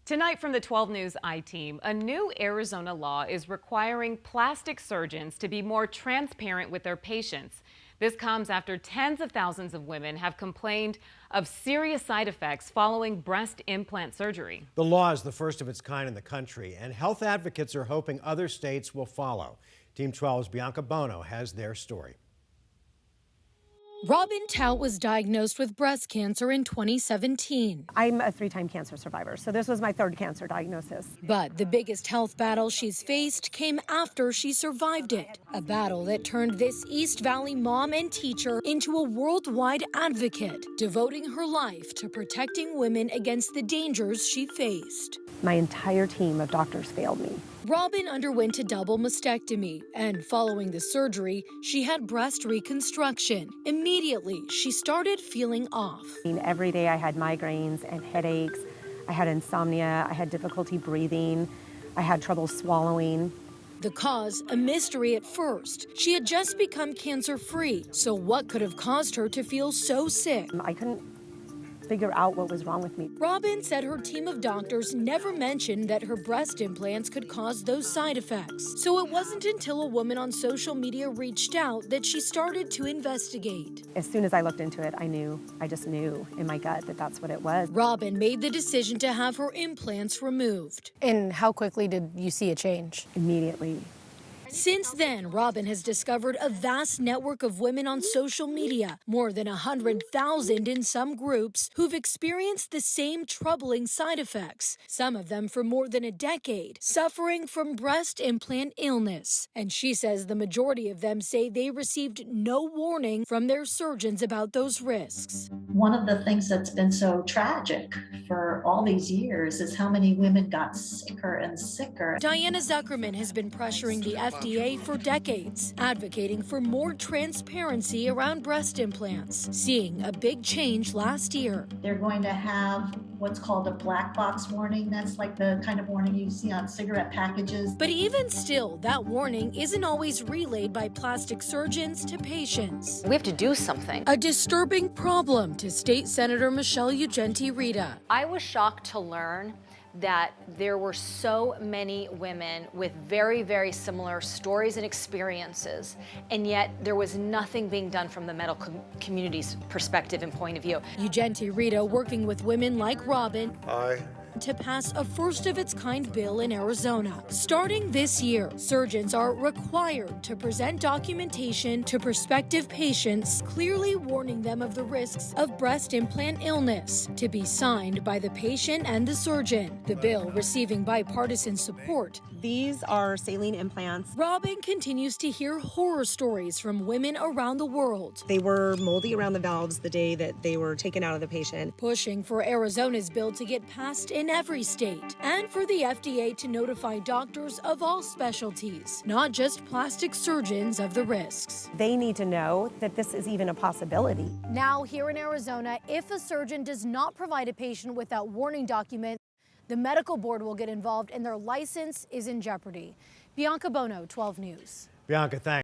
Tonight from the 12 News I-Team, a new Arizona law is requiring plastic surgeons to be more transparent with their patients. This comes after tens of thousands of women have complained of serious side effects following breast implant surgery. The law is the first of its kind in the country, and health advocates are hoping other states will follow. Team 12's Bianca Bono has their story. Robin Tout was diagnosed with breast cancer in 2017. I'm a 3-time cancer survivor, so this was my 3rd cancer diagnosis. But the biggest health battle she's faced came after she survived it. A battle that turned this East Valley mom and teacher into a worldwide advocate, devoting her life to protecting women against the dangers she faced. My entire team of doctors failed me. Robin underwent a double mastectomy, and following the surgery, she had breast reconstruction. Immediately, she started feeling off. Every day I had migraines and headaches. I had insomnia. I had difficulty breathing. I had trouble swallowing. The cause, a mystery at first. She had just become cancer-free, so what could have caused her to feel so sick? I couldn't figure out what was wrong with me. Robin said her team of doctors never mentioned that her breast implants could cause those side effects. So it wasn't until a woman on social media reached out that she started to investigate. As soon as I looked into it, I just knew in my gut that that's what it was. Robin made the decision to have her implants removed. And how quickly did you see a change? Immediately. Since then, Robin has discovered a vast network of women on social media, more than 100,000 in some groups, who've experienced the same troubling side effects, some of them for more than a decade, suffering from breast implant illness. And she says the majority of them say they received no warning from their surgeons about those risks. One of the things that's been so tragic for all these years is how many women got sicker and sicker. Diana Zuckerman has been pressuring the FDA for decades, advocating for more transparency around breast implants, seeing a big change last year. They're going to have what's called a black box warning. That's like the kind of warning you see on cigarette packages. But even still, that warning isn't always relayed by plastic surgeons to patients. We have to do something. A disturbing problem to State Senator Michelle Ugenti-Rita. I was shocked to learn that there were so many women with very, very similar stories and experiences, and yet there was nothing being done from the medical community's perspective and point of view. Ugenti-Rita working with women like Robin to pass a first-of-its-kind bill in Arizona. Starting this year, surgeons are required to present documentation to prospective patients, clearly warning them of the risks of breast implant illness, to be signed by the patient and the surgeon. The bill receiving bipartisan support. These are saline implants. Robin continues to hear horror stories from women around the world. They were moldy around the valves the day that they were taken out of the patient. Pushing for Arizona's bill to get passed in every state, and for the FDA to notify doctors of all specialties, not just plastic surgeons, of the risks. They need to know that this is even a possibility. Now here in Arizona, if a surgeon does not provide a patient with that warning document, the medical board will get involved and their license is in jeopardy. Bianca Bono, 12 News. Bianca, thanks.